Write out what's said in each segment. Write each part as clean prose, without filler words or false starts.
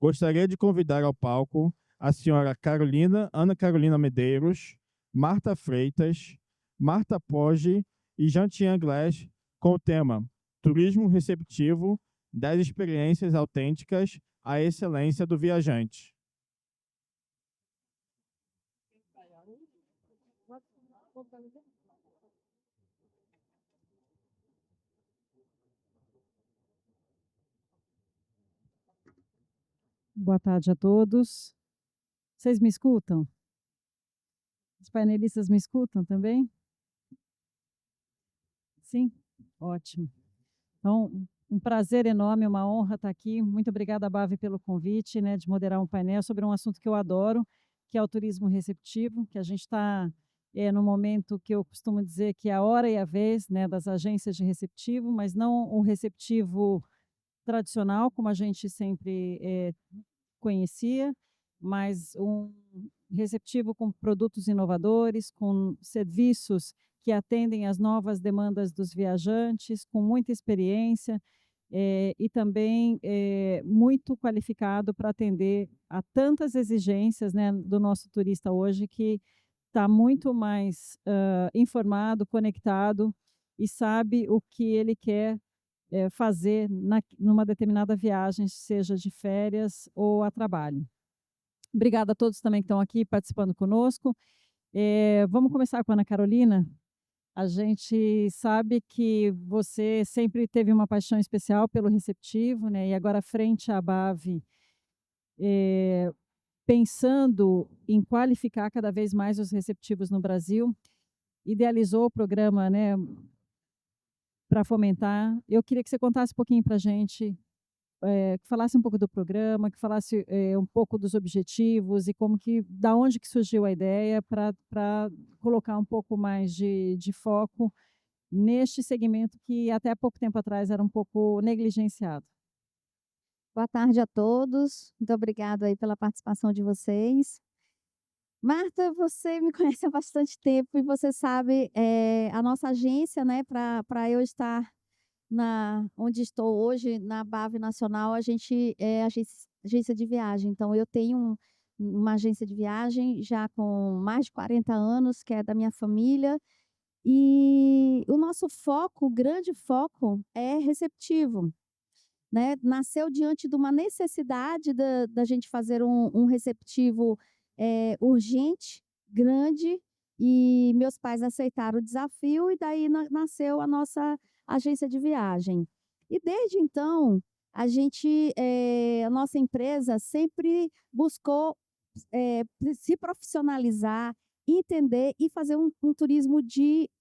Gostaria de convidar ao palco a senhora Ana Carolina Medeiros, Marta Freitas, Marta Poggi e Jean-Tian Glass com o tema Turismo Receptivo, das experiências autênticas à excelência do viajante. Boa tarde a todos. Vocês me escutam? Os painelistas me escutam também? Sim? Ótimo. Então, um prazer enorme, uma honra estar aqui. Muito obrigada, Bave, pelo convite, né, de moderar um painel sobre um assunto que eu adoro, que é o turismo receptivo, que a gente está no momento que eu costumo dizer que é a hora e a vez, né, das agências de receptivo, mas não o receptivo tradicional, como a gente sempre conhecia, mas um receptivo com produtos inovadores, com serviços que atendem às novas demandas dos viajantes, com muita experiência e também muito qualificado para atender a tantas exigências, né, do nosso turista hoje, que está muito mais informado, conectado e sabe o que ele quer fazer numa determinada viagem, seja de férias ou a trabalho. Obrigada a todos também que estão aqui participando conosco. Vamos começar com a Ana Carolina. A gente sabe que você sempre teve uma paixão especial pelo receptivo, né? E agora, frente à Bave, pensando em qualificar cada vez mais os receptivos no Brasil, idealizou o programa, né, para fomentar. Eu queria que você contasse um pouquinho para a gente, que falasse um pouco do programa, que falasse um pouco dos objetivos e da onde que surgiu a ideia para colocar um pouco mais de foco neste segmento que até pouco tempo atrás era um pouco negligenciado. Boa tarde a todos. Muito obrigada aí pela participação de vocês. Marta, você me conhece há bastante tempo e você sabe a nossa agência, né, para eu estar onde estou hoje, na Bave Nacional, a gente é agência de viagem. Então, eu tenho uma agência de viagem já com mais de 40 anos, que é da minha família, e o nosso foco, o grande foco, é receptivo. Né? Nasceu diante de uma necessidade da gente fazer um receptivo urgente, grande, e meus pais aceitaram o desafio, e daí nasceu a nossa agência de viagem. E desde então, a nossa empresa sempre buscou se profissionalizar, entender e fazer um turismo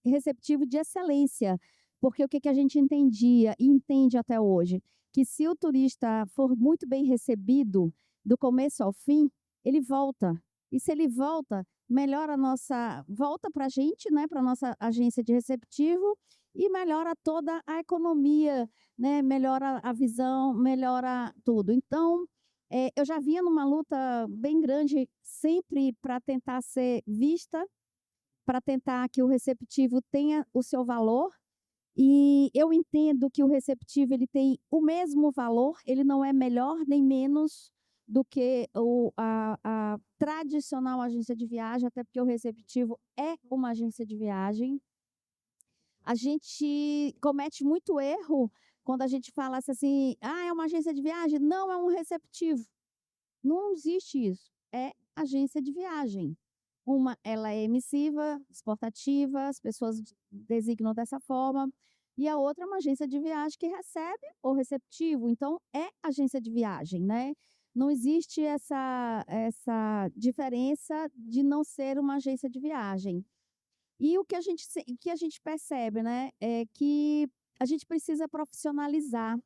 receptivo de excelência, porque o que a gente entendia e entende até hoje? Que se o turista for muito bem recebido, do começo ao fim, ele volta. E se ele volta, volta para a gente, né, para a nossa agência de receptivo, e melhora toda a economia, né, melhora a visão, melhora tudo. Então, eu já vinha numa luta bem grande, sempre para tentar ser vista, para tentar que o receptivo tenha o seu valor. E eu entendo que o receptivo ele tem o mesmo valor, ele não é melhor nem menos do que a tradicional agência de viagem, até porque o receptivo é uma agência de viagem. A gente comete muito erro quando a gente fala assim, é uma agência de viagem, não é um receptivo. Não existe isso, é agência de viagem. Ela é emissiva, exportativa, as pessoas designam dessa forma, e a outra é uma agência de viagem que recebe o receptivo, então é agência de viagem, né? Não existe essa diferença de não ser uma agência de viagem. E o que a gente percebe, né, é que a gente precisa profissionalizar.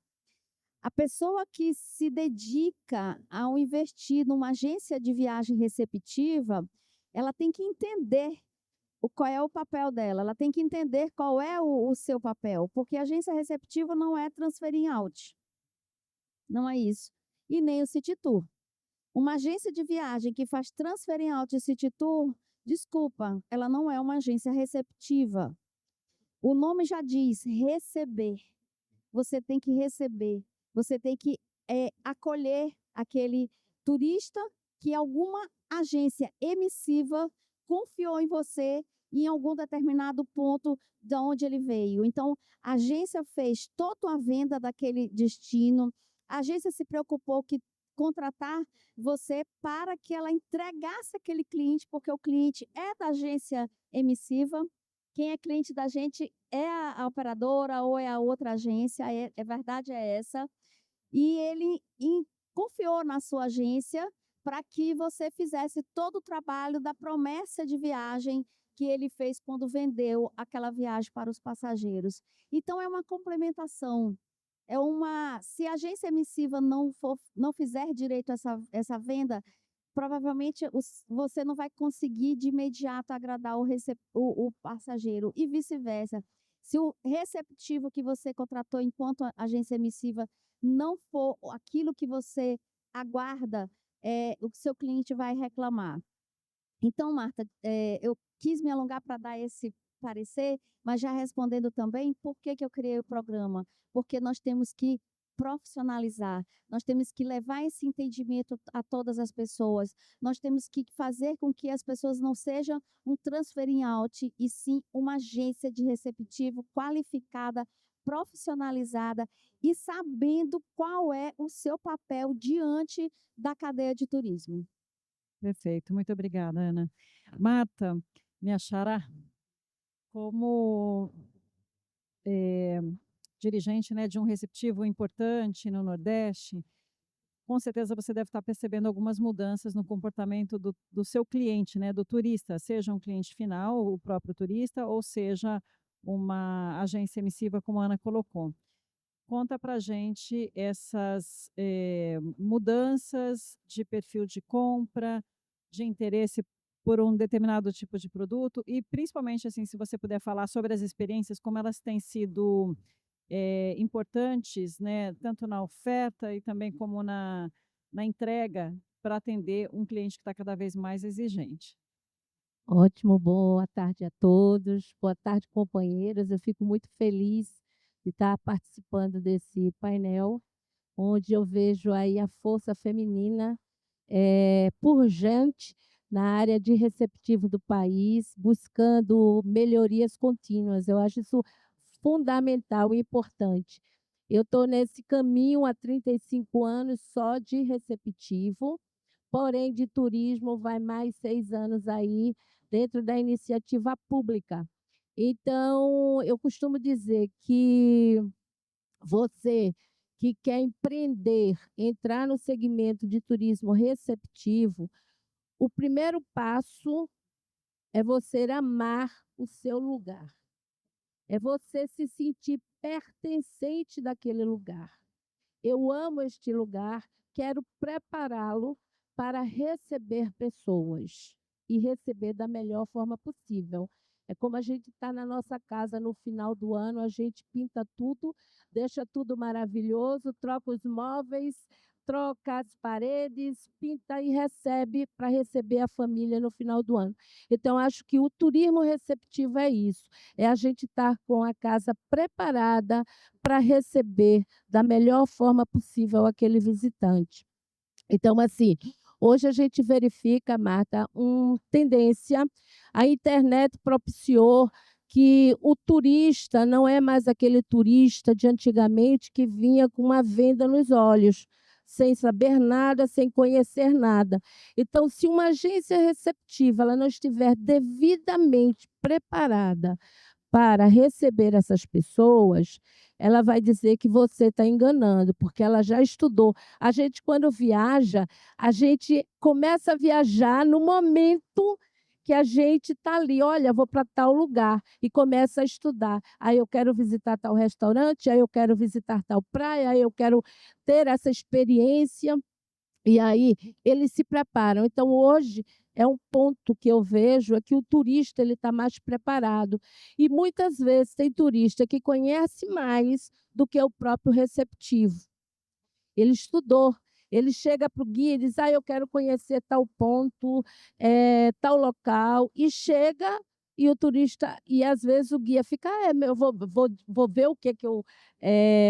A pessoa que se dedica ao investir numa agência de viagem receptiva, ela tem que entender qual é o papel dela, ela tem que entender qual é o seu papel, porque a agência receptiva não é transfer out, não é isso, e nem o City Tour. Uma agência de viagem que faz transfer out e City Tour, desculpa, ela não é uma agência receptiva. O nome já diz receber. Você tem que receber, você tem que acolher aquele turista que alguma agência emissiva confiou em você em algum determinado ponto de onde ele veio. Então, a agência fez toda a venda daquele destino, a agência se preocupou que contratar você para que ela entregasse aquele cliente, porque o cliente é da agência emissiva. Quem é cliente da gente é a operadora ou é a outra agência, é verdade é essa. E ele confiou na sua agência para que você fizesse todo o trabalho da promessa de viagem que ele fez quando vendeu aquela viagem para os passageiros. Então, é uma complementação. Se a agência emissiva não fizer direito a essa venda, provavelmente você não vai conseguir de imediato agradar o passageiro e vice-versa. Se o receptivo que você contratou enquanto agência emissiva não for aquilo que você aguarda, o seu cliente vai reclamar. Então, Marta, eu quis me alongar para dar esse parecer, mas já respondendo também por que eu criei o programa. Porque nós temos que profissionalizar, nós temos que levar esse entendimento a todas as pessoas, nós temos que fazer com que as pessoas não sejam um transferring out, e sim uma agência de receptivo qualificada, profissionalizada e sabendo qual é o seu papel diante da cadeia de turismo. Perfeito, muito obrigada, Ana. Marta, minha xará, como dirigente, né, de um receptivo importante no Nordeste, com certeza você deve estar percebendo algumas mudanças no comportamento do seu cliente, né, do turista, seja um cliente final, o próprio turista, ou seja uma agência emissiva, como a Ana colocou. Conta para a gente essas mudanças de perfil de compra, de interesse por um determinado tipo de produto e, principalmente, assim, se você puder falar sobre as experiências, como elas têm sido importantes, né, tanto na oferta e também como na entrega, para atender um cliente que está cada vez mais exigente. Ótimo, boa tarde a todos, boa tarde, companheiros. Eu fico muito feliz de estar participando desse painel, onde eu vejo aí a força feminina pujante na área de receptivo do país, buscando melhorias contínuas. Eu acho isso fundamental e importante. Eu estou nesse caminho há 35 anos só de receptivo, porém de turismo vai mais 6 anos aí dentro da iniciativa pública. Então, eu costumo dizer que você que quer empreender, entrar no segmento de turismo receptivo, o primeiro passo é você amar o seu lugar. É você se sentir pertencente daquele lugar. Eu amo este lugar, quero prepará-lo para receber pessoas e receber da melhor forma possível. É como a gente está na nossa casa no final do ano, a gente pinta tudo, deixa tudo maravilhoso, troca os móveis, troca as paredes, pinta e recebe para receber a família no final do ano. Então, acho que o turismo receptivo é isso, é a gente estar com a casa preparada para receber da melhor forma possível aquele visitante. Então, assim, hoje a gente verifica, Marta, uma tendência, a internet propiciou que o turista não é mais aquele turista de antigamente que vinha com uma venda nos olhos, sem saber nada, sem conhecer nada. Então, se uma agência receptiva ela não estiver devidamente preparada para receber essas pessoas, ela vai dizer que você está enganando, porque ela já estudou. A gente, quando viaja, a gente começa a viajar no momento que a gente está ali, olha, vou para tal lugar, e começa a estudar. Aí eu quero visitar tal restaurante, aí eu quero visitar tal praia, aí eu quero ter essa experiência. E aí eles se preparam. Então, hoje, é um ponto que eu vejo é que o turista ele está mais preparado. E muitas vezes tem turista que conhece mais do que o próprio receptivo. Ele estudou, ele chega para o guia e diz, eu quero conhecer tal ponto, tal local, e chega e o turista, e às vezes o guia fica, eu vou ver o que que eu,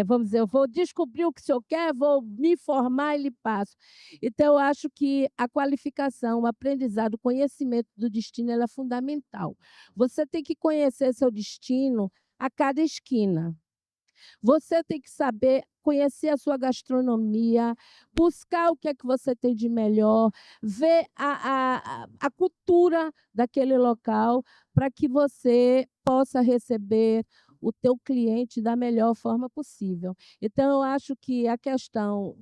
vamos dizer, eu vou descobrir o que o senhor quer, vou me informar e lhe passo. Então, eu acho que a qualificação, o aprendizado, o conhecimento do destino, ela é fundamental. Você tem que conhecer seu destino a cada esquina. Você tem que saber conhecer a sua gastronomia, buscar o que é que você tem de melhor, ver a cultura daquele local, para que você possa receber o teu cliente da melhor forma possível. Então, eu acho que a questão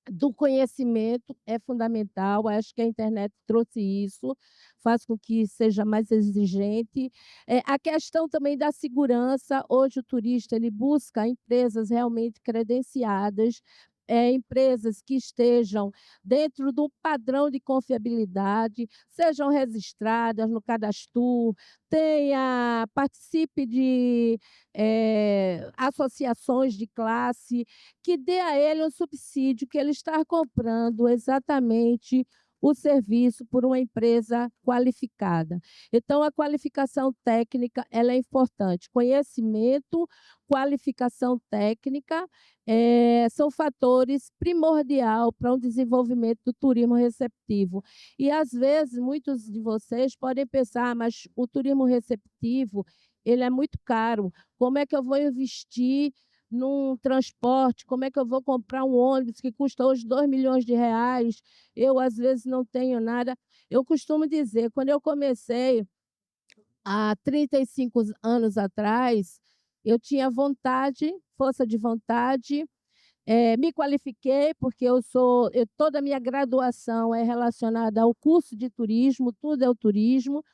do conhecimento é fundamental, acho que a internet trouxe isso, faz com que seja mais exigente. A questão também da segurança, hoje o turista ele busca empresas realmente credenciadas, empresas que estejam dentro do padrão de confiabilidade, sejam registradas no Cadastro, participe de associações de classe, que dê a ele um subsídio, que ele está comprando exatamente o serviço por uma empresa qualificada. Então, a qualificação técnica ela é importante. Conhecimento, qualificação técnica são fatores primordiais para o desenvolvimento do turismo receptivo. E, às vezes, muitos de vocês podem pensar, mas o turismo receptivo ele é muito caro. Como é que eu vou investir num transporte? Como é que eu vou comprar um ônibus que custa hoje R$ 2 milhões? Eu, às vezes, não tenho nada. Eu costumo dizer, quando eu comecei, há 35 anos atrás, eu tinha vontade, força de vontade, me qualifiquei, porque toda a minha graduação é relacionada ao curso de turismo, tudo é o turismo.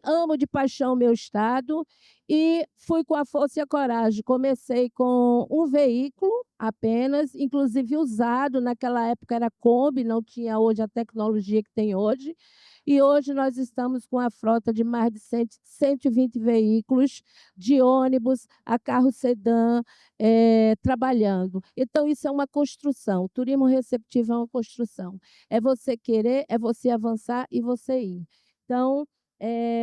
Amo de paixão o meu estado e fui com a força e a coragem. Comecei com um veículo apenas, inclusive usado, naquela época era Kombi, não tinha hoje a tecnologia que tem hoje. E hoje nós estamos com a frota de mais de 120 veículos, de ônibus a carro sedã, trabalhando. Então, isso é uma construção. O turismo receptivo é uma construção. É você querer, é você avançar e você ir. Então,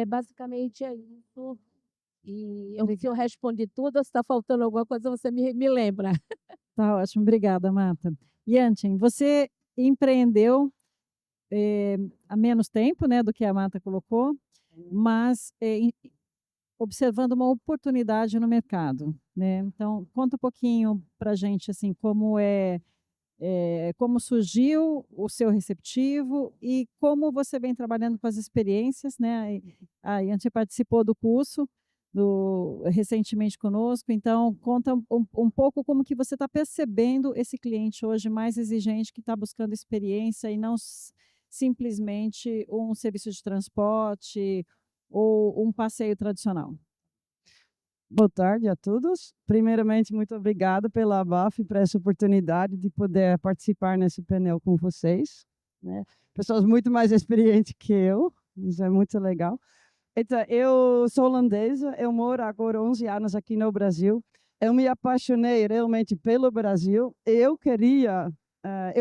basicamente é isso. E se eu respondi tudo, ou se está faltando alguma coisa, você me lembra. Tá ótimo, obrigada, Marta. Yantin, você empreendeu há menos tempo, né, do que a Marta colocou, mas observando uma oportunidade no mercado, né? Então, conta um pouquinho para a gente, assim, como surgiu o seu receptivo e como você vem trabalhando com as experiências, né? A Yanti participou do curso recentemente conosco, então conta um pouco como que você está percebendo esse cliente hoje mais exigente que está buscando experiência e não simplesmente um serviço de transporte ou um passeio tradicional. Boa tarde a todos. Primeiramente, muito obrigada pela ABAF por essa oportunidade de poder participar nesse painel com vocês, né? Pessoas muito mais experientes que eu, isso é muito legal. Então, eu sou holandesa, eu moro agora 11 anos aqui no Brasil. Eu me apaixonei realmente pelo Brasil. Eu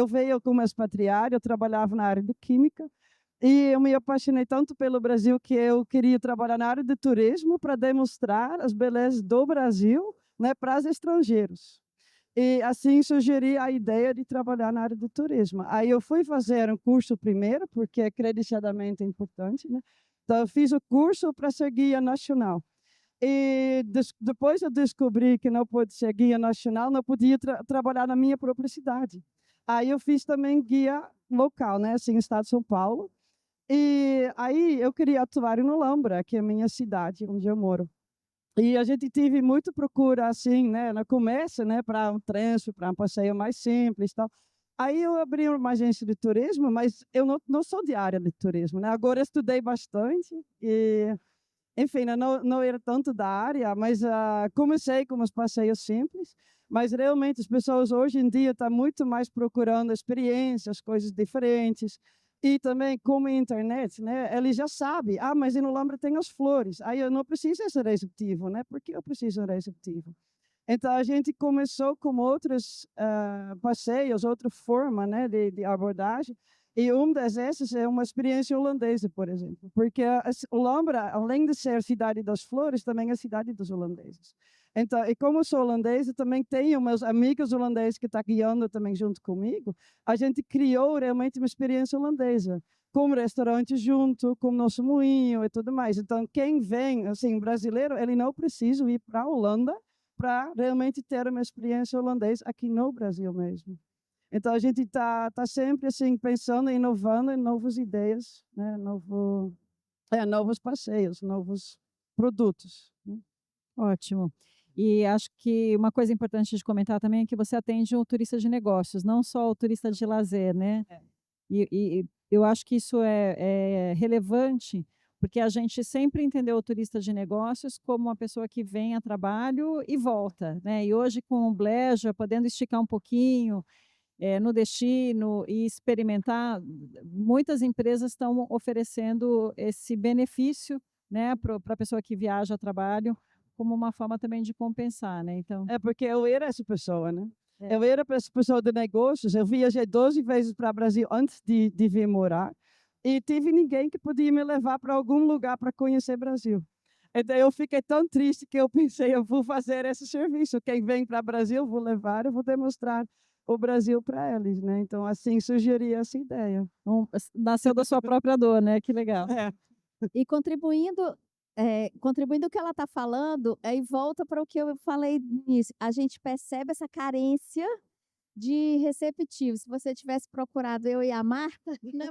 veio como expatriado, eu trabalhava na área de química, e eu me apaixonei tanto pelo Brasil que eu queria trabalhar na área de turismo para demonstrar as belezas do Brasil, né, para os estrangeiros. E assim sugeri a ideia de trabalhar na área do turismo. Aí eu fui fazer um curso primeiro, porque é credenciadamente importante, né? Então, eu fiz o curso para ser guia nacional. E depois eu descobri que não pode ser guia nacional, não podia trabalhar na minha própria cidade. Aí eu fiz também guia local, né, assim, no estado de São Paulo. E aí eu queria atuar em Olambra, que é a minha cidade, onde eu moro. E a gente teve muita procura, assim, né, no começo, né, para um transfer, para um passeio mais simples e tal. Aí eu abri uma agência de turismo, mas eu não sou de área de turismo, né? Agora eu estudei bastante e, enfim, não era tanto da área, mas comecei com uns passeios simples. Mas realmente as pessoas hoje em dia estão muito mais procurando experiências, coisas diferentes. E também, como a internet, né, ele já sabe, mas em Olambra tem as flores, aí eu não preciso ser receptivo, né? Por que eu preciso ser receptivo? Então, a gente começou com outros passeios, outra forma, né, de abordagem, E um desses é uma experiência holandesa, por exemplo, porque Olambra, além de ser cidade das flores, também é cidade dos holandeses. Então, e como eu sou holandesa, também tenho meus amigos holandeses que estão guiando também junto comigo. A gente criou realmente uma experiência holandesa, com restaurante junto, com nosso moinho e tudo mais. Então, quem vem, assim, brasileiro, ele não precisa ir para a Holanda para realmente ter uma experiência holandesa aqui no Brasil mesmo. Então, a gente tá sempre assim, pensando, inovando em novas ideias, né? Novos passeios, novos produtos. Né? Ótimo. E acho que uma coisa importante de comentar também é que você atende o turista de negócios, não só o turista de lazer, né? E eu acho que isso é relevante, porque a gente sempre entendeu o turista de negócios como uma pessoa que vem a trabalho e volta, né? E hoje, com o Bleja, podendo esticar um pouquinho no destino e experimentar, muitas empresas estão oferecendo esse benefício, né, para a pessoa que viaja a trabalho, como uma forma também de compensar, né? Então, É porque eu era essa pessoa, né? Eu era essa pessoa de negócios, eu viajei 12 vezes para o Brasil antes de vir morar, e tive ninguém que podia me levar para algum lugar para conhecer o Brasil. Então, eu fiquei tão triste que eu pensei, eu vou fazer esse serviço. Quem vem para o Brasil, eu vou levar, eu vou demonstrar o Brasil para eles, né? Então, assim, sugeri essa ideia. nasceu da sua própria dor, né? Que legal. E contribuindo o que ela está falando, aí volta para o que eu falei no início. A gente percebe essa carência de receptivo. Se você tivesse procurado eu e a Marta, né,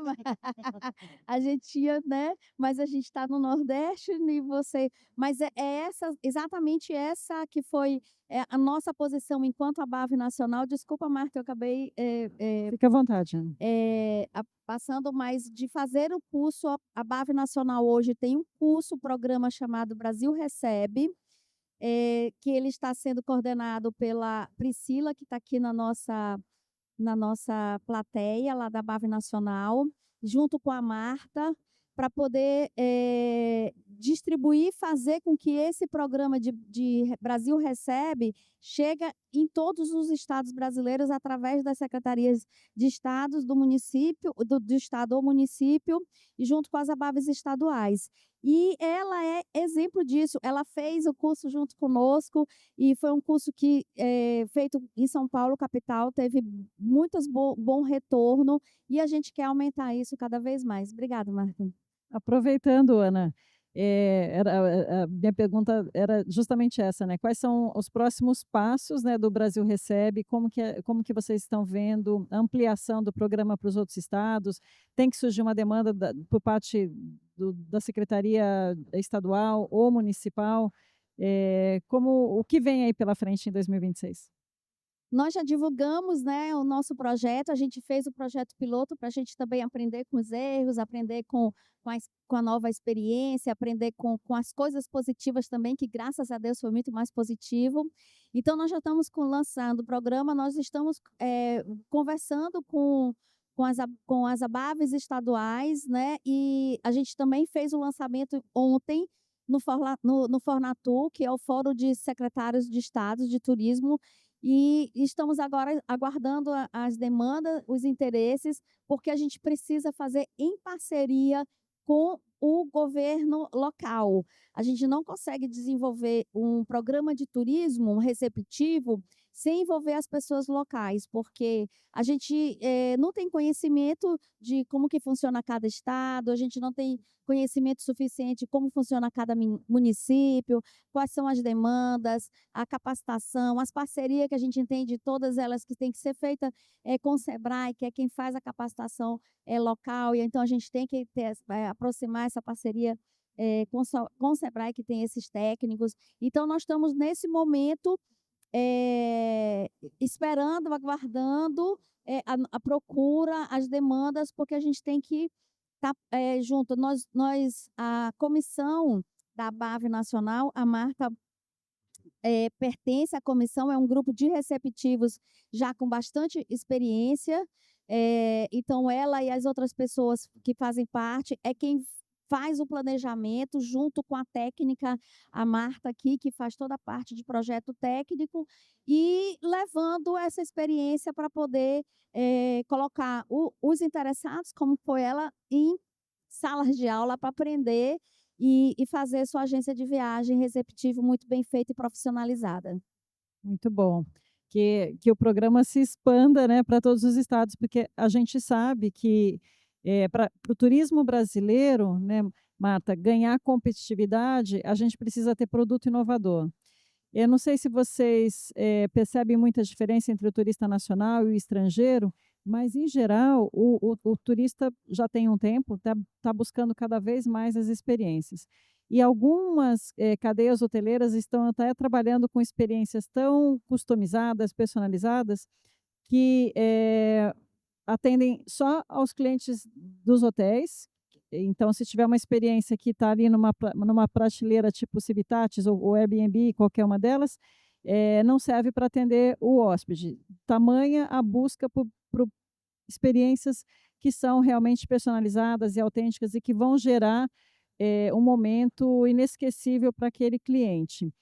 a gente ia, né? Mas a gente está no Nordeste e você. Mas exatamente essa que foi a nossa posição enquanto ABAV nacional. Desculpa, Marta, eu acabei Fica à vontade, Ana. passando mais de fazer o curso. A ABAV nacional hoje tem um curso, programa chamado Brasil Recebe. Que ele está sendo coordenado pela Priscila, que está aqui na nossa plateia, lá da BAV Nacional, junto com a Marta, para poder distribuir, fazer com que esse programa de Brasil Recebe chegue em todos os estados brasileiros através das secretarias de estados do município, do estado ou município, e junto com as ABAVs estaduais. E ela é exemplo disso. Ela fez o curso junto conosco e foi um curso que feito em São Paulo, capital, teve bom retorno e a gente quer aumentar isso cada vez mais. Obrigada, Marta. Aproveitando, Ana, a minha pergunta era justamente essa, né? Quais são os próximos passos, né, do Brasil Recebe? Como que vocês estão vendo a ampliação do programa para os outros estados? Tem que surgir uma demanda por parte da Secretaria Estadual ou Municipal? O que vem aí pela frente em 2026? Nós já divulgamos, né, o nosso projeto, a gente fez o projeto piloto para a gente também aprender com os erros, aprender com a nova experiência, aprender com as coisas positivas também, que graças a Deus foi muito mais positivo. Então, nós já estamos lançando o programa, nós estamos conversando com as ABAVs estaduais, né, e a gente também fez o lançamento ontem no Fornatur, que é o Fórum de Secretários de Estados de Turismo, e estamos agora aguardando as demandas, os interesses, porque a gente precisa fazer em parceria com o governo local. A gente não consegue desenvolver um programa de turismo receptivo sem envolver as pessoas locais, porque a gente não tem conhecimento de como que funciona cada estado, a gente não tem conhecimento suficiente de como funciona cada município, quais são as demandas, a capacitação, as parcerias que a gente entende, todas elas que têm que ser feitas com o SEBRAE, que é quem faz a capacitação local, e então a gente tem que aproximar essa parceria com o SEBRAE, que tem esses técnicos. Então, nós estamos nesse momento esperando, aguardando a procura, as demandas, porque a gente tem que estar junto. A comissão da BAV Nacional, a Marta pertence à comissão, é um grupo de receptivos já com bastante experiência, então ela e as outras pessoas que fazem parte é quem faz o planejamento junto com a técnica, a Marta aqui, que faz toda a parte de projeto técnico, e levando essa experiência para poder colocar os interessados, como foi ela, em salas de aula para aprender e fazer sua agência de viagem receptivo muito bem feita e profissionalizada. Muito bom. Que o programa se expanda, né, para todos os estados, porque a gente sabe que para o turismo brasileiro, né, Marta, ganhar competitividade, a gente precisa ter produto inovador. Eu não sei se vocês percebem muita diferença entre o turista nacional e o estrangeiro, mas, em geral, o turista já tem um tempo, está buscando cada vez mais as experiências. E algumas cadeias hoteleiras estão até trabalhando com experiências tão customizadas, personalizadas, que atendem só aos clientes dos hotéis. Então, se tiver uma experiência que está ali numa prateleira tipo Civitatis ou Airbnb, qualquer uma delas, não serve para atender o hóspede. Tamanha a busca por experiências que são realmente personalizadas e autênticas e que vão gerar um momento inesquecível para aquele cliente.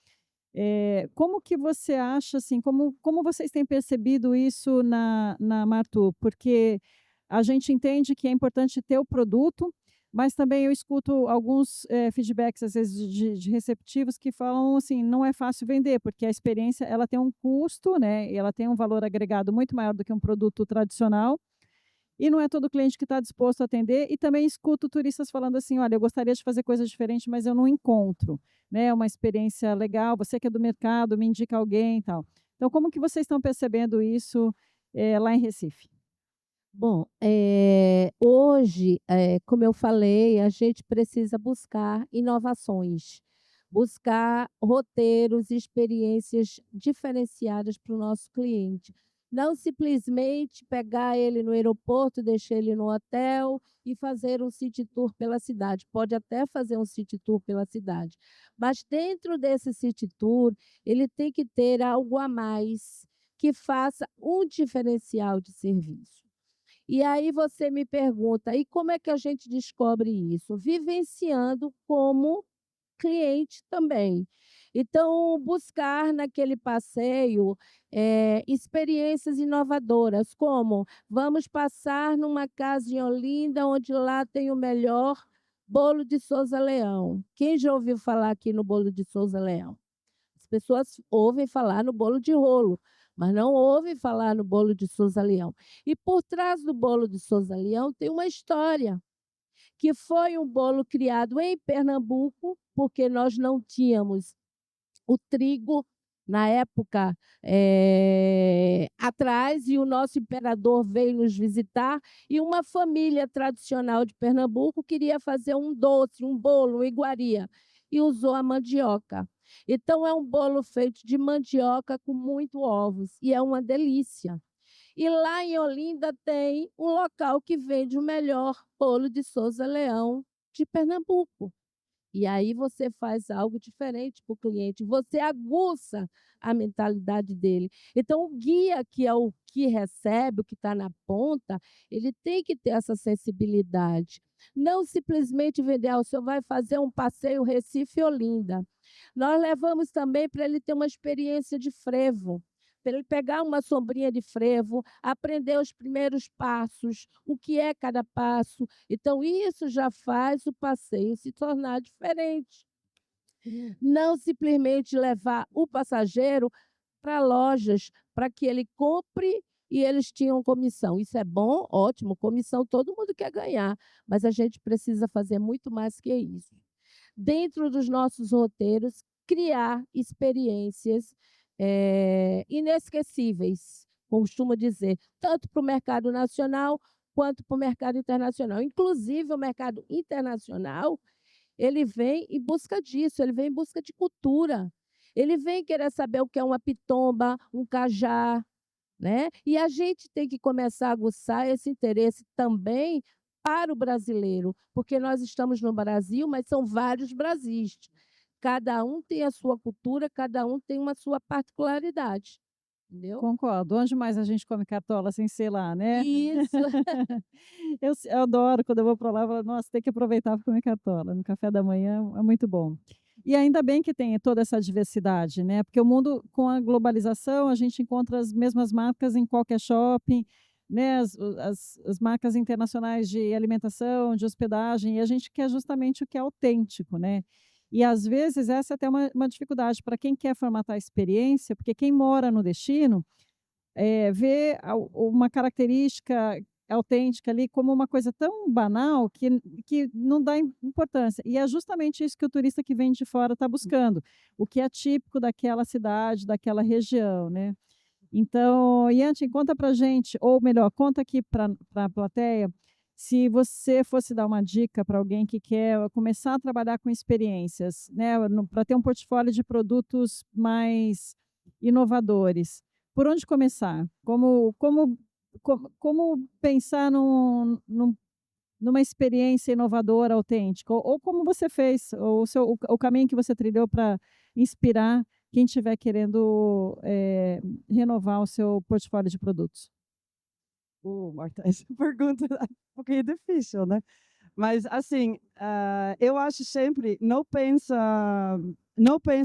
Como que você acha, assim, como vocês têm percebido isso na Martu? Porque a gente entende que é importante ter o produto, mas também eu escuto alguns feedbacks, às vezes, de receptivos que falam assim, não é fácil vender, porque a experiência ela tem um custo, né? E ela tem um valor agregado muito maior do que um produto tradicional, e não é todo cliente que está disposto a atender, e também escuto turistas falando assim, olha, eu gostaria de fazer coisas diferentes, mas eu não encontro, né, uma experiência legal, você que é do mercado, me indica alguém e tal. Então, como que vocês estão percebendo isso lá em Recife? Bom, hoje, como eu falei, a gente precisa buscar inovações, buscar roteiros e experiências diferenciadas para o nosso cliente. Não simplesmente pegar ele no aeroporto, deixar ele no hotel e fazer um city tour pela cidade. Pode até fazer um city tour pela cidade, mas dentro desse city tour, ele tem que ter algo a mais que faça um diferencial de serviço. E aí você me pergunta, e como é que a gente descobre isso? Vivenciando como cliente também. Então, buscar naquele passeio experiências inovadoras, como vamos passar numa casa em Olinda, onde lá tem o melhor bolo de Souza Leão. Quem já ouviu falar aqui no bolo de Souza Leão? As pessoas ouvem falar no bolo de rolo, mas não ouvem falar no bolo de Souza Leão. E por trás do bolo de Souza Leão tem uma história, que foi um bolo criado em Pernambuco, porque nós não tínhamos o trigo na época atrás, e o nosso imperador veio nos visitar, e uma família tradicional de Pernambuco queria fazer um doce, um bolo, uma iguaria, e usou a mandioca. Então, é um bolo feito de mandioca com muito ovos, e é uma delícia. E lá em Olinda tem um local que vende o melhor bolo de Souza Leão de Pernambuco. E aí você faz algo diferente para o cliente, você aguça a mentalidade dele. Então, o guia, que é o que recebe, o que está na ponta, ele tem que ter essa sensibilidade. Não simplesmente vender, o senhor vai fazer um passeio Recife-Olinda. Nós levamos também para ele ter uma experiência de frevo, para ele pegar uma sombrinha de frevo, aprender os primeiros passos, o que é cada passo. Então, isso já faz o passeio se tornar diferente. Não simplesmente levar o passageiro para lojas para que ele compre e eles tinham comissão. Isso é bom, ótimo, comissão todo mundo quer ganhar, mas a gente precisa fazer muito mais que isso. Dentro dos nossos roteiros, criar experiências inesquecíveis, costumo dizer, tanto para o mercado nacional quanto para o mercado internacional. Inclusive, o mercado internacional, ele vem em busca disso, ele vem em busca de cultura. Ele vem querer saber o que é uma pitomba, um cajá, né? E a gente tem que começar a aguçar esse interesse também para o brasileiro, porque nós estamos no Brasil, mas são vários Brasis. Cada um tem a sua cultura, cada um tem uma sua particularidade. entendeu? Concordo. Onde mais a gente come cartola sem ser lá, né? Isso. Eu adoro quando eu vou para lá, eu falo, nossa, tem que aproveitar para comer cartola. No café da manhã é muito bom. E ainda bem que tem toda essa diversidade, né? Porque o mundo, com a globalização, a gente encontra as mesmas marcas em qualquer shopping, né? As marcas internacionais de alimentação, de hospedagem, e a gente quer justamente o que é autêntico, né? E às vezes essa é até uma dificuldade para quem quer formatar a experiência, porque quem mora no destino vê uma característica autêntica ali como uma coisa tão banal que não dá importância. E é justamente isso que o turista que vem de fora está buscando, o que é típico daquela cidade, daquela região, né? Então, Yanti, conta para gente, ou melhor, conta aqui para a plateia, se você fosse dar uma dica para alguém que quer começar a trabalhar com experiências, né, para ter um portfólio de produtos mais inovadores, por onde começar? Como pensar numa experiência inovadora, autêntica? Ou como você fez, ou o caminho que você trilhou para inspirar quem estiver querendo renovar o seu portfólio de produtos? Marta, essa pergunta é um pouquinho difícil, né? Mas, assim, eu acho sempre, não pensa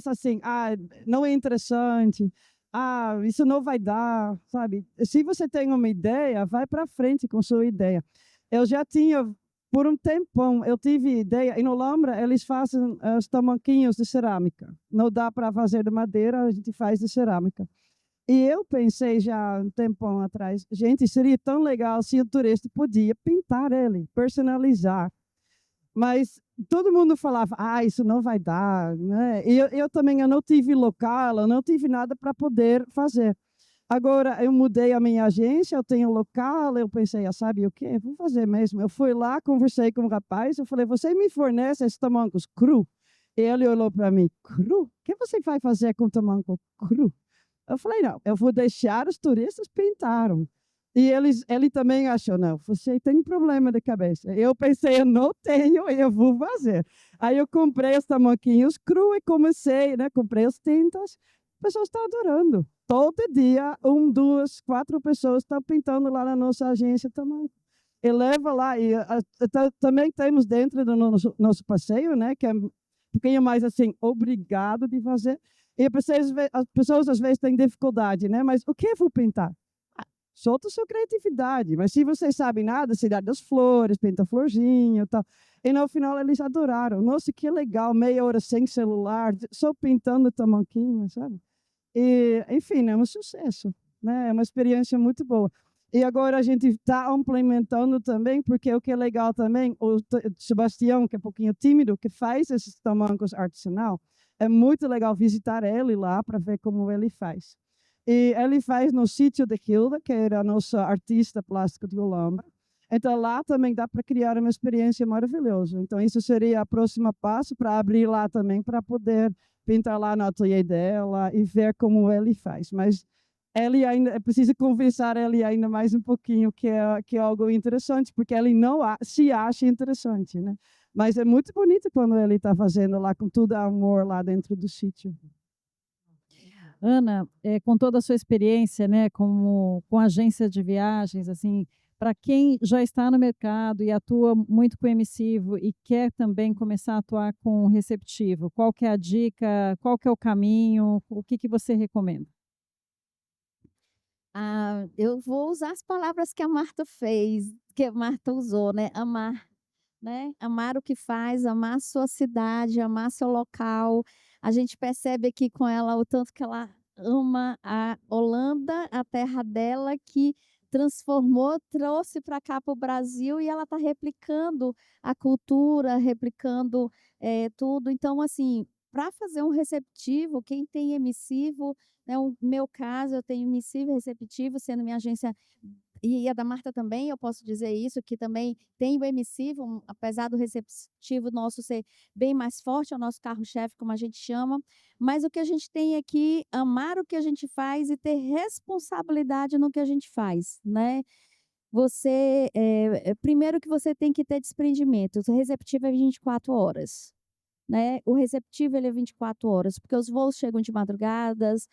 assim, não é interessante, isso não vai dar, sabe? Se você tem uma ideia, vai para frente com sua ideia. Eu já tinha, por um tempão, eu tive ideia, em Olambra, eles fazem os tamanquinhos de cerâmica. Não dá para fazer de madeira, a gente faz de cerâmica. E eu pensei já um tempão atrás, gente, seria tão legal se o turista podia pintar ele, personalizar. Mas todo mundo falava, isso não vai dar, né? E eu também eu não tive local, eu não tive nada para poder fazer. Agora, eu mudei a minha agência, eu tenho local, eu pensei, sabe o quê? Vou fazer mesmo. Eu fui lá, conversei com o rapaz, eu falei, você me fornece esses tamancos cru? E ele olhou para mim, cru? O que você vai fazer com tamanco cru? Eu falei, não, eu vou deixar os turistas pintaram. E ele também achou, não, você tem um problema de cabeça. Eu pensei, eu não tenho, eu vou fazer. Aí eu comprei os tamanquinhos cru e comecei, né? Comprei as tintas. As pessoas estão adorando. Todo dia, 1, 2, 4 pessoas estão pintando lá na nossa agência também. E leva lá, e também temos dentro do nosso passeio, né? Que é um pouquinho mais assim, obrigado de fazer. E as pessoas às vezes têm dificuldade, né? Mas o que eu vou pintar? Solta a sua criatividade. Mas se vocês sabem nada, Cidade das Flores, pinta florzinho e tal. E no final eles adoraram. Nossa, que legal, meia hora sem celular, só pintando tamanquinho, sabe? E, enfim, é um sucesso, né? É uma experiência muito boa. E agora a gente está implementando também, porque o que é legal também, o Sebastião, que é um pouquinho tímido, que faz esses tamancos artesanal, é muito legal visitar ele lá para ver como ele faz. E ele faz no sítio de Hilda, que era a nossa artista plástica de Olambra. Então lá também dá para criar uma experiência maravilhosa. Então isso seria o próximo passo para abrir lá também, para poder pintar lá no ateliê dela e ver como ele faz. Mas ele ainda precisa conversar ele ainda mais um pouquinho, que é algo interessante, porque ele não se acha interessante, né? Mas é muito bonito quando ele está fazendo lá com todo amor lá dentro do sítio. Ana, com toda a sua experiência, né, com agência de viagens, assim, para quem já está no mercado e atua muito com emissivo e quer também começar a atuar com receptivo, qual que é a dica, qual que é o caminho, o que você recomenda? Eu vou usar as palavras que a Marta fez, que a Marta usou, né? Amar, né? Amar o que faz, amar a sua cidade, amar seu local. A gente percebe aqui com ela o tanto que ela ama a Holanda, a terra dela, que transformou, trouxe para cá para o Brasil e ela está replicando a cultura, replicando tudo. Então, assim, para fazer um receptivo, quem tem emissivo, né, o meu caso, eu tenho emissivo e receptivo, sendo minha agência e a da Marta também, eu posso dizer isso, que também tem o emissivo, apesar do receptivo nosso ser bem mais forte, é o nosso carro-chefe, como a gente chama, mas o que a gente tem aqui, amar o que a gente faz e ter responsabilidade no que a gente faz, né? Primeiro que você tem que ter desprendimento, o receptivo é 24 horas. Né? O receptivo ele é 24 horas, porque os voos chegam de madrugadas,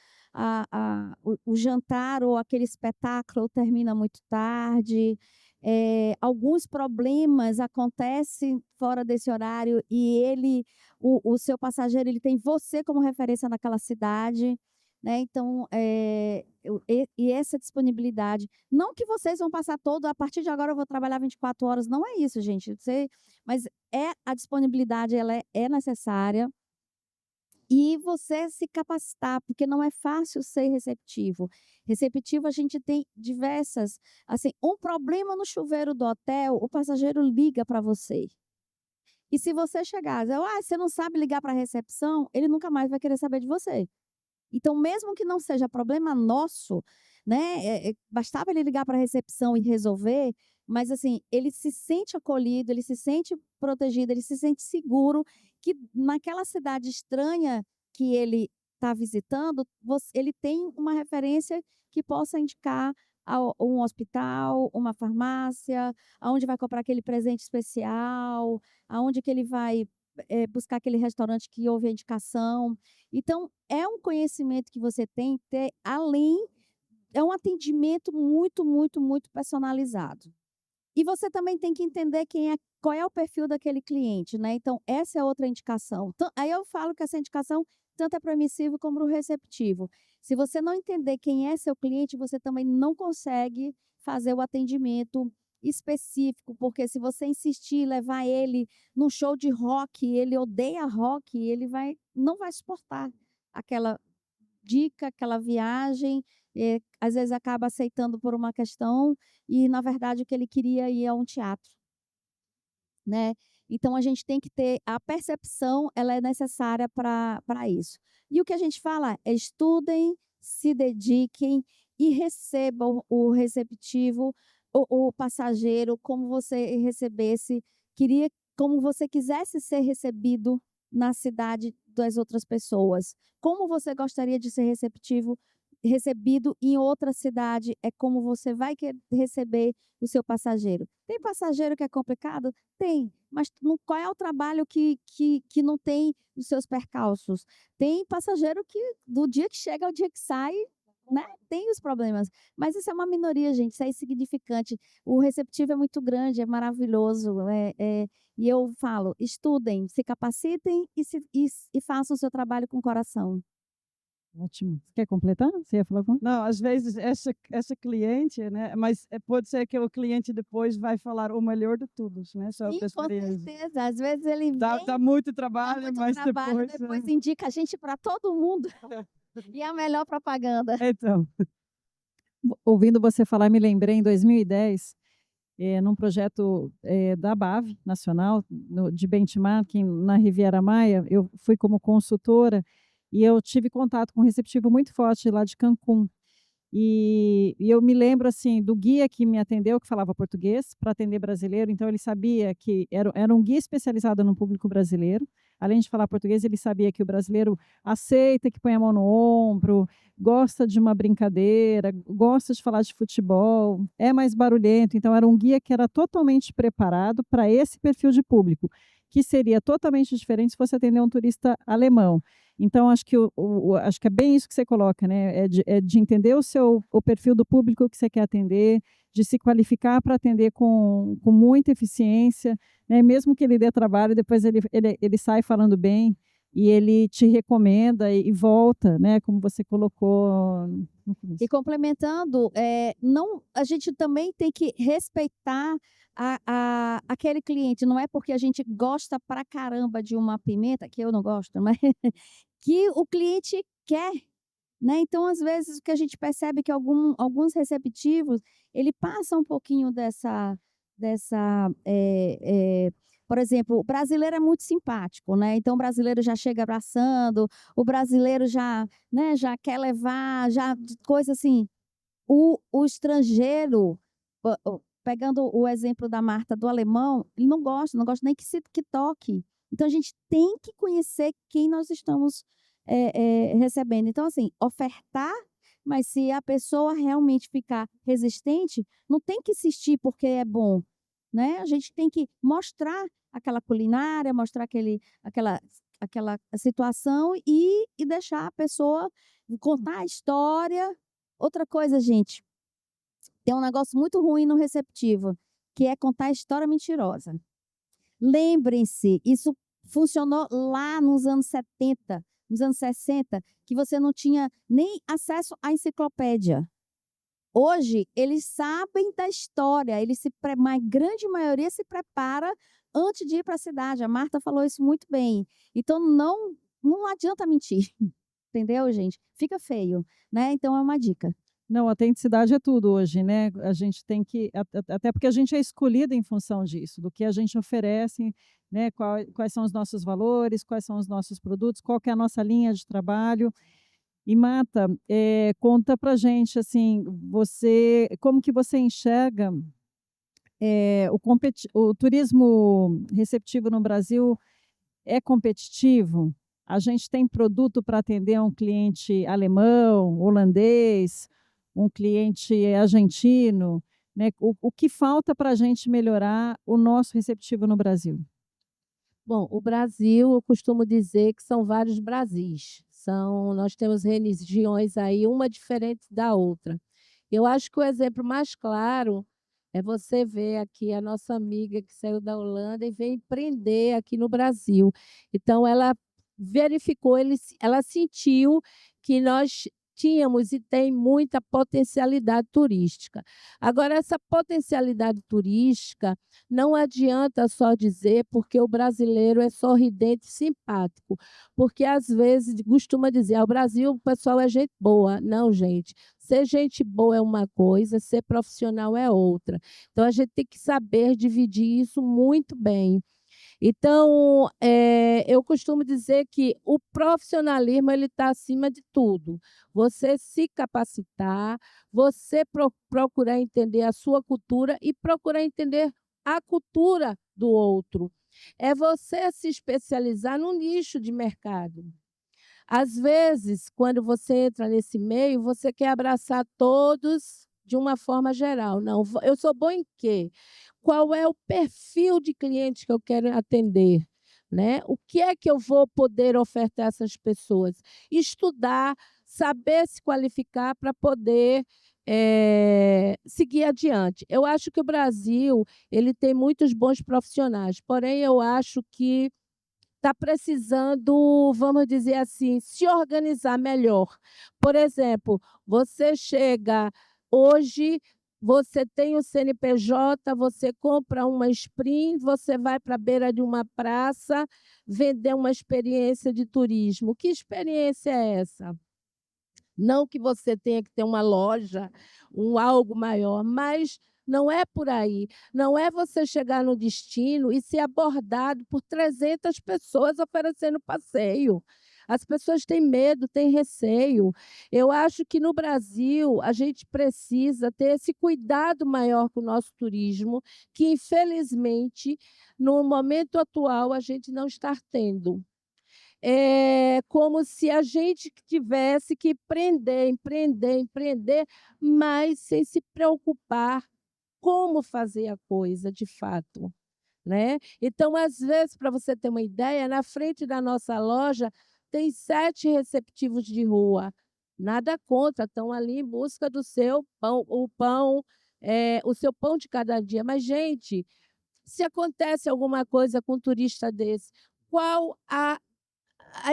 o jantar ou aquele espetáculo termina muito tarde, alguns problemas acontecem fora desse horário e o seu passageiro, ele tem você como referência naquela cidade, né? Então, e essa disponibilidade, não que vocês vão passar a partir de agora eu vou trabalhar 24 horas, não é isso, gente, mas a disponibilidade, ela é necessária, e você se capacitar, porque não é fácil ser receptivo. Receptivo, a gente tem diversas, assim, um problema no chuveiro do hotel, o passageiro liga para você. E se você chegar, você não sabe ligar para a recepção, ele nunca mais vai querer saber de você. Então, mesmo que não seja problema nosso, né, bastava ele ligar para a recepção e resolver, mas assim, ele se sente acolhido, ele se sente protegido, ele se sente seguro que naquela cidade estranha que ele está visitando, ele tem uma referência que possa indicar um hospital, uma farmácia, aonde vai comprar aquele presente especial, aonde que ele vai buscar aquele restaurante que houve a indicação. Então, é um conhecimento que você tem que ter, é um atendimento muito, muito, muito personalizado. E você também tem que entender qual é o perfil daquele cliente, né? Então, essa é outra indicação. Então, aí eu falo que essa indicação tanto é para o emissivo como para o receptivo. Se você não entender quem é seu cliente, você também não consegue fazer o atendimento específico, porque se você insistir em levar ele num show de rock, ele odeia rock, ele não vai suportar aquela dica, aquela viagem, às vezes acaba aceitando por uma questão e, na verdade, o que ele queria ir a um teatro, né? Então, a gente tem que ter a percepção, ela é necessária para isso. E o que a gente fala é estudem, se dediquem e recebam o receptivo, o passageiro, como você como você quisesse ser recebido na cidade das outras pessoas. Como você gostaria de ser recebido em outra cidade, é como você vai receber o seu passageiro. Tem passageiro que é complicado? Tem, mas qual é o trabalho que não tem os seus percalços? Tem passageiro que do dia que chega ao dia que sai, né, tem os problemas, mas isso é uma minoria, gente, isso é insignificante. O receptivo é muito grande, é maravilhoso, e eu falo, estudem, se capacitem e façam o seu trabalho com coração. Ótimo. Você quer completar? Você ia falar alguma coisa? Não, às vezes essa cliente, né? Mas pode ser que o cliente depois vai falar o melhor de todos, né? Só Sim, para com experiência. certeza. Às vezes ele Dá muito trabalho, muito mas trabalho, depois. depois indica a gente para todo mundo. E a melhor propaganda. Então, Ouvindo você falar, me lembrei em 2010, num projeto da BAV Nacional, de benchmarking na Riviera Maya, eu fui como consultora e eu tive contato com um receptivo muito forte lá de Cancún. E eu me lembro assim do guia que me atendeu, que falava português, para atender brasileiro, então ele sabia que era um guia especializado no público brasileiro. Além de falar português, ele sabia que o brasileiro aceita, que põe a mão no ombro, gosta de uma brincadeira, gosta de falar de futebol, é mais barulhento. Então, era um guia que era totalmente preparado para esse perfil de público, que seria totalmente diferente se fosse atender um turista alemão. Então, acho que, acho que é bem isso que você coloca, né? É de entender o perfil do público que você quer atender, de se qualificar para atender com muita eficiência, né? Mesmo que ele dê trabalho, depois ele sai falando bem e ele te recomenda e volta, né? Como você colocou no começo. E complementando, a gente também tem que respeitar aquele cliente. Não é porque a gente gosta pra caramba de uma pimenta, que eu não gosto, mas que o cliente quer, né? Então, às vezes, o que a gente percebe é que alguns receptivos, ele passa um pouquinho por exemplo, o brasileiro é muito simpático, né? Então, o brasileiro já chega abraçando, o brasileiro já quer levar, coisa assim. O estrangeiro, pegando o exemplo da Marta do alemão, ele não gosta nem que toque. Então, a gente tem que conhecer quem nós estamos recebendo. Então, assim, ofertar, mas se a pessoa realmente ficar resistente, não tem que insistir porque é bom, né? A gente tem que mostrar aquela culinária, mostrar aquela situação e deixar a pessoa contar a história, Outra coisa, gente, tem um negócio muito ruim no receptivo, que é contar história mentirosa. Lembrem-se, isso funcionou lá nos anos 70, nos anos 60, que você não tinha nem acesso à enciclopédia. Hoje, eles sabem da história, a grande maioria se prepara antes de ir para a cidade. A Marta falou isso muito bem. Então, não adianta mentir, entendeu, gente? Fica feio, né? Então, é uma dica. Não, autenticidade é tudo hoje, né? A gente tem que, até porque a gente é escolhido em função disso, do que a gente oferece, né? Quais são os nossos valores, quais são os nossos produtos, qual que é a nossa linha de trabalho. E Marta, conta para gente assim, como que você enxerga o turismo receptivo no Brasil é competitivo? A gente tem produto para atender um cliente alemão, holandês, um cliente argentino, né? O que falta para a gente melhorar o nosso receptivo no Brasil? Bom, o Brasil, eu costumo dizer que são vários Brasis. Nós temos regiões aí, uma diferente da outra. Eu acho que o exemplo mais claro é você ver aqui a nossa amiga que saiu da Holanda e veio empreender aqui no Brasil. Então, ela verificou, ela sentiu que nós tínhamos e tem muita potencialidade turística. Agora, essa potencialidade turística não adianta só dizer porque o brasileiro é sorridente e simpático, porque às vezes costuma dizer, o Brasil, o pessoal é gente boa. Não, gente, ser gente boa é uma coisa, ser profissional é outra. Então, a gente tem que saber dividir isso muito bem. Então, eu costumo dizer que o profissionalismo ele está acima de tudo. Você se capacitar, você procurar entender a sua cultura e procurar entender a cultura do outro. É você se especializar num nicho de mercado. Às vezes, quando você entra nesse meio, você quer abraçar todos de uma forma geral. Não, eu sou bom em quê? Qual é o perfil de cliente que eu quero atender? Né? O que é que eu vou poder ofertar a essas pessoas? Estudar, saber se qualificar para poder seguir adiante. Eu acho que o Brasil ele tem muitos bons profissionais, porém, eu acho que está precisando, vamos dizer assim, se organizar melhor. Por exemplo, você chega hoje, você tem o CNPJ, você compra uma Sprint, você vai para a beira de uma praça vender uma experiência de turismo. Que experiência é essa? Não que você tenha que ter uma loja, algo maior, mas não é por aí. Não é você chegar no destino e ser abordado por 300 pessoas oferecendo passeio. As pessoas têm medo, têm receio. Eu acho que no Brasil a gente precisa ter esse cuidado maior com o nosso turismo, que infelizmente no momento atual a gente não está tendo. É como se a gente tivesse que empreender, mas sem se preocupar como fazer a coisa de fato, né? Então, às vezes, para você ter uma ideia, na frente da nossa loja tem 7 receptivos de rua. Nada contra, estão ali em busca do seu pão, o seu pão de cada dia. Mas, gente, se acontece alguma coisa com um turista desse, qual a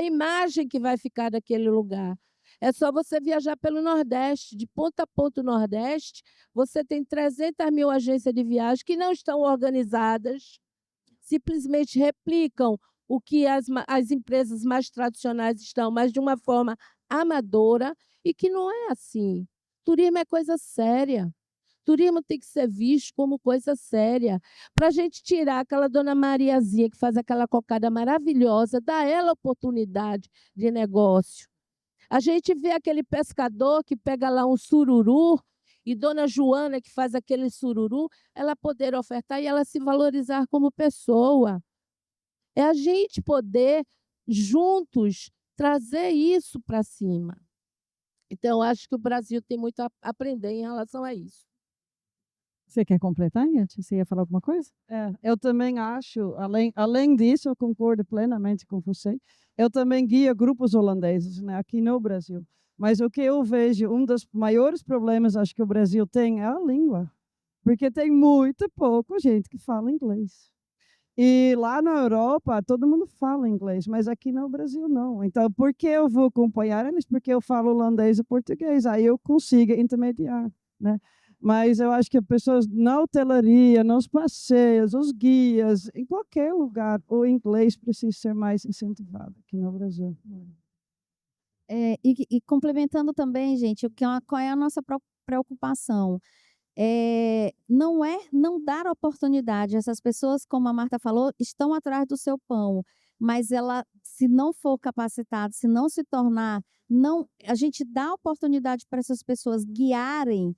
imagem que vai ficar daquele lugar? É só você viajar pelo Nordeste, de ponta a ponta do Nordeste, você tem 300 mil agências de viagem que não estão organizadas, simplesmente replicam o que as empresas mais tradicionais estão, mas de uma forma amadora, e que não é assim. Turismo é coisa séria. Turismo tem que ser visto como coisa séria. Para a gente tirar aquela dona Mariazinha que faz aquela cocada maravilhosa, dar ela oportunidade de negócio. A gente vê aquele pescador que pega lá um sururu e dona Joana que faz aquele sururu, ela poder ofertar e ela se valorizar como pessoa. É a gente poder, juntos, trazer isso para cima. Então, eu acho que o Brasil tem muito a aprender em relação a isso. Você quer completar, Yati? Você ia falar alguma coisa? Eu também acho, além disso, eu concordo plenamente com você, eu também guio grupos holandeses, né, aqui no Brasil. Mas o que eu vejo, um dos maiores problemas, acho que o Brasil tem, é a língua. Porque tem muito pouco gente que fala inglês. E lá na Europa, todo mundo fala inglês, mas aqui no Brasil não. Então, por que eu vou acompanhar eles? Porque eu falo holandês e português, aí eu consigo intermediar, né? Mas eu acho que as pessoas na hotelaria, nos passeios, os guias, em qualquer lugar, o inglês precisa ser mais incentivado aqui no Brasil. E complementando também, gente, qual é a nossa preocupação? Não dar oportunidade. Essas pessoas, como a Marta falou, estão atrás do seu pão, mas ela, se não for capacitada, se não se tornar, a gente dá oportunidade para essas pessoas guiarem,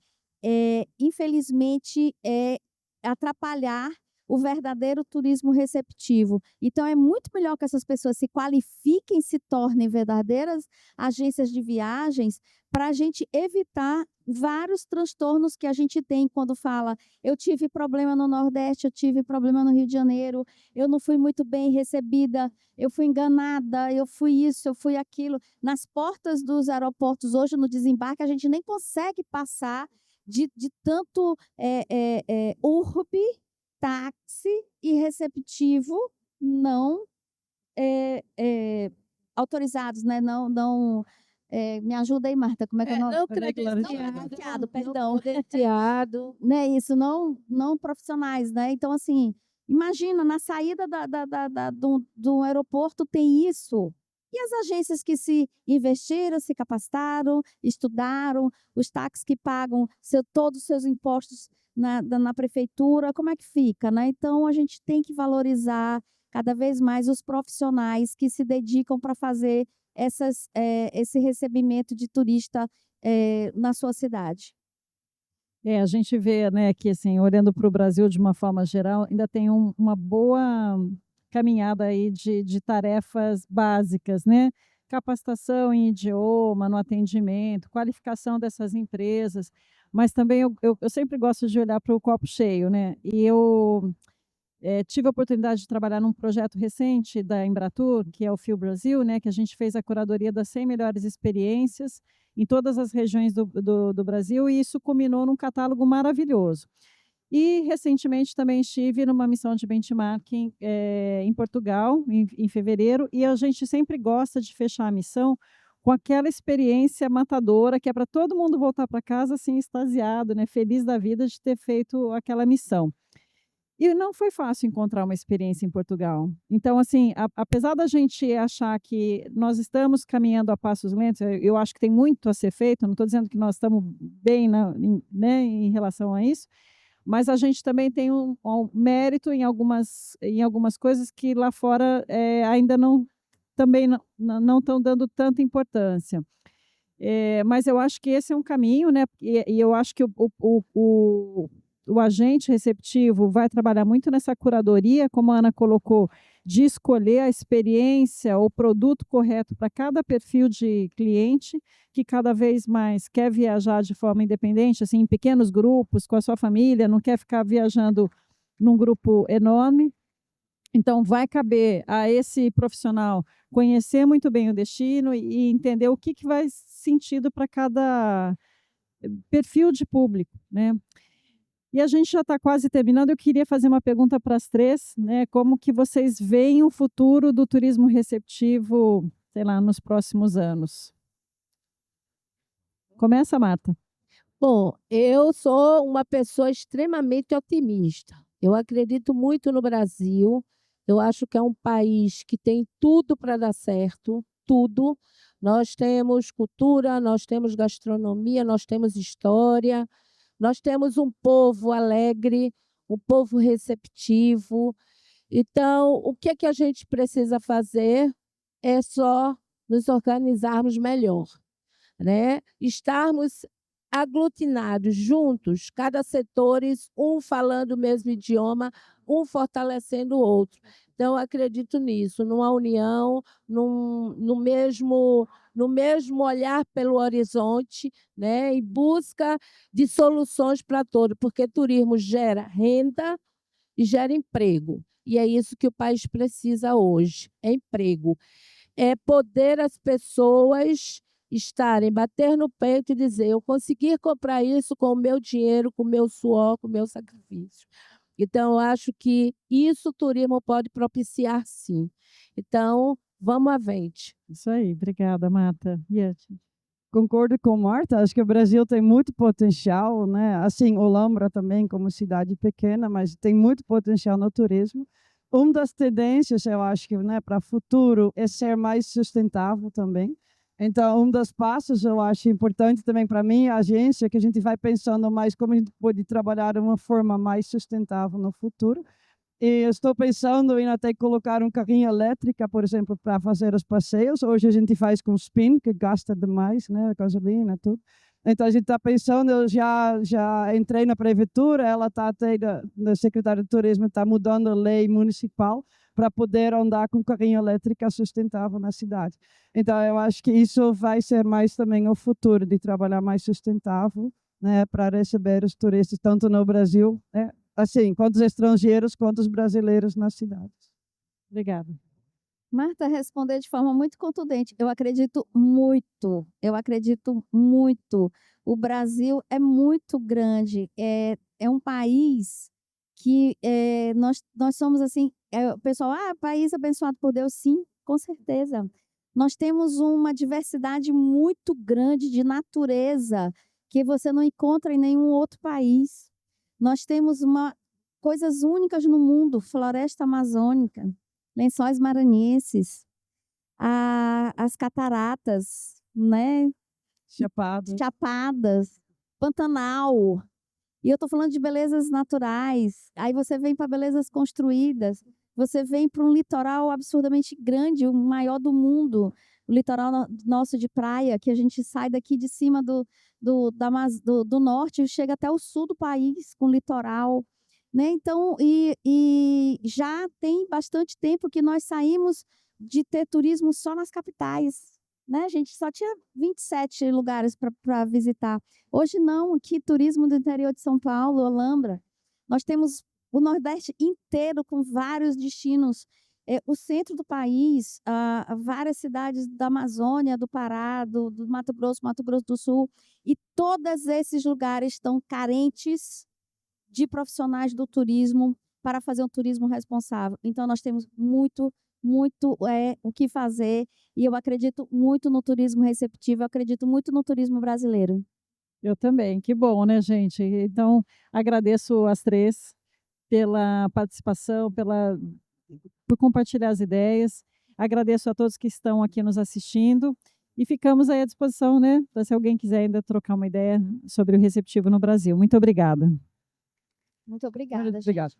infelizmente, atrapalhar o verdadeiro turismo receptivo. Então, é muito melhor que essas pessoas se qualifiquem, se tornem verdadeiras agências de viagens, para a gente evitar vários transtornos que a gente tem quando fala: eu tive problema no Nordeste, eu tive problema no Rio de Janeiro, eu não fui muito bem recebida, eu fui enganada, eu fui isso, eu fui aquilo. Nas portas dos aeroportos, hoje, no desembarque, a gente nem consegue passar de tanto urbe, táxi e receptivo não autorizados, né? Me ajuda aí, Marta, como é que é o nome? Não credenciado, perdão. credenciado. Né, isso, não profissionais, né? Então, assim, imagina, na saída do aeroporto tem isso. E as agências que se investiram, se capacitaram, estudaram, os táxis que pagam todos os seus impostos na prefeitura, como é que fica, né? Então, a gente tem que valorizar cada vez mais os profissionais que se dedicam para fazer esse recebimento de turista na sua cidade. A gente vê, né, que assim, olhando para o Brasil de uma forma geral, ainda tem uma boa caminhada aí de tarefas básicas, né? Capacitação em idioma, no atendimento, qualificação dessas empresas, mas também eu sempre gosto de olhar para o copo cheio, né? E eu tive a oportunidade de trabalhar num projeto recente da Embratur, que é o Fio Brasil, né, que a gente fez a curadoria das 100 melhores experiências em todas as regiões do Brasil, e isso culminou num catálogo maravilhoso. E, recentemente, também estive numa missão de benchmarking em Portugal, em fevereiro, e a gente sempre gosta de fechar a missão com aquela experiência matadora, que é para todo mundo voltar para casa assim, extasiado, né, feliz da vida de ter feito aquela missão. E não foi fácil encontrar uma experiência em Portugal. Então, assim, apesar da gente achar que nós estamos caminhando a passos lentos, eu acho que tem muito a ser feito, não estou dizendo que nós estamos bem né, em relação a isso, mas a gente também tem um mérito em algumas coisas que lá fora ainda também não estão dando tanta importância. Mas eu acho que esse é um caminho, né? E eu acho que o agente receptivo vai trabalhar muito nessa curadoria, como a Ana colocou, de escolher a experiência, o produto correto para cada perfil de cliente, que cada vez mais quer viajar de forma independente, assim, em pequenos grupos, com a sua família, não quer ficar viajando num grupo enorme. Então, vai caber a esse profissional conhecer muito bem o destino e entender o que faz sentido para cada perfil de público, né? E a gente já está quase terminando. Eu queria fazer uma pergunta para as três, né? Como que vocês veem o futuro do turismo receptivo, sei lá, nos próximos anos? Começa, Marta. Bom, eu sou uma pessoa extremamente otimista. Eu acredito muito no Brasil. Eu acho que é um país que tem tudo para dar certo, tudo. Nós temos cultura, nós temos gastronomia, nós temos história, nós temos um povo alegre, um povo receptivo. Então, o que é que a gente precisa fazer é só nos organizarmos melhor, né? Estarmos aglutinados, juntos, cada setores, um falando o mesmo idioma, um fortalecendo o outro. Então, acredito nisso, numa união, no mesmo olhar pelo horizonte, né, em busca de soluções para todos, porque turismo gera renda e gera emprego. E é isso que o país precisa hoje, é emprego. É poder as pessoas estarem, bater no peito e dizer, eu consegui comprar isso com o meu dinheiro, com o meu suor, com o meu sacrifício. Então, eu acho que isso o turismo pode propiciar, sim. Então, vamos à frente. Isso aí, obrigada, Marta. Yeti. Concordo com Marta, acho que o Brasil tem muito potencial, né? Assim, Olambra também, como cidade pequena, mas tem muito potencial no turismo. Uma das tendências, eu acho que, né, para o futuro é ser mais sustentável também. Então, um dos passos, eu acho importante também para mim, a agência, que a gente vai pensando mais como a gente pode trabalhar de uma forma mais sustentável no futuro. E eu estou pensando em até colocar um carrinho elétrico, por exemplo, para fazer os passeios. Hoje a gente faz com spin, que gasta demais, né, gasolina, tudo. Então a gente está pensando, eu já entrei na prefeitura, ela está até, na Secretaria de Turismo, está mudando a lei municipal para poder andar com carrinho elétrico sustentável na cidade. Então eu acho que isso vai ser mais também o futuro, de trabalhar mais sustentável, né, para receber os turistas, tanto no Brasil, né, assim, quanto os estrangeiros, quanto os brasileiros nas cidades. Obrigada. Marta respondeu de forma muito contundente. Eu acredito muito, eu acredito muito. O Brasil é muito grande, é um país que nós somos assim, o pessoal, país abençoado por Deus, sim, com certeza. Nós temos uma diversidade muito grande de natureza que você não encontra em nenhum outro país. Nós temos coisas únicas no mundo, floresta amazônica, Lençóis Maranhenses, as cataratas, né? Chapadas, Pantanal. E eu estou falando de belezas naturais. Aí você vem para belezas construídas. Você vem para um litoral absurdamente grande, o maior do mundo. O litoral nosso de praia, que a gente sai daqui de cima do norte e chega até o sul do país, com litoral. Né? Então, e já tem bastante tempo que nós saímos de ter turismo só nas capitais. Né? A gente só tinha 27 lugares para visitar. Hoje não, aqui turismo do interior de São Paulo, Olambra. Nós temos o Nordeste inteiro com vários destinos. O centro do país, várias cidades da Amazônia, do Pará, do Mato Grosso do Sul. E todos esses lugares estão carentes de profissionais do turismo para fazer um turismo responsável. Então, nós temos muito o que fazer, e eu acredito muito no turismo receptivo, eu acredito muito no turismo brasileiro. Eu também, que bom, né, gente? Então, agradeço as três pela participação, por compartilhar as ideias, agradeço a todos que estão aqui nos assistindo, e ficamos aí à disposição, né, se alguém quiser ainda trocar uma ideia sobre o receptivo no Brasil. Muito obrigada. Muito obrigada, gente. Obrigado.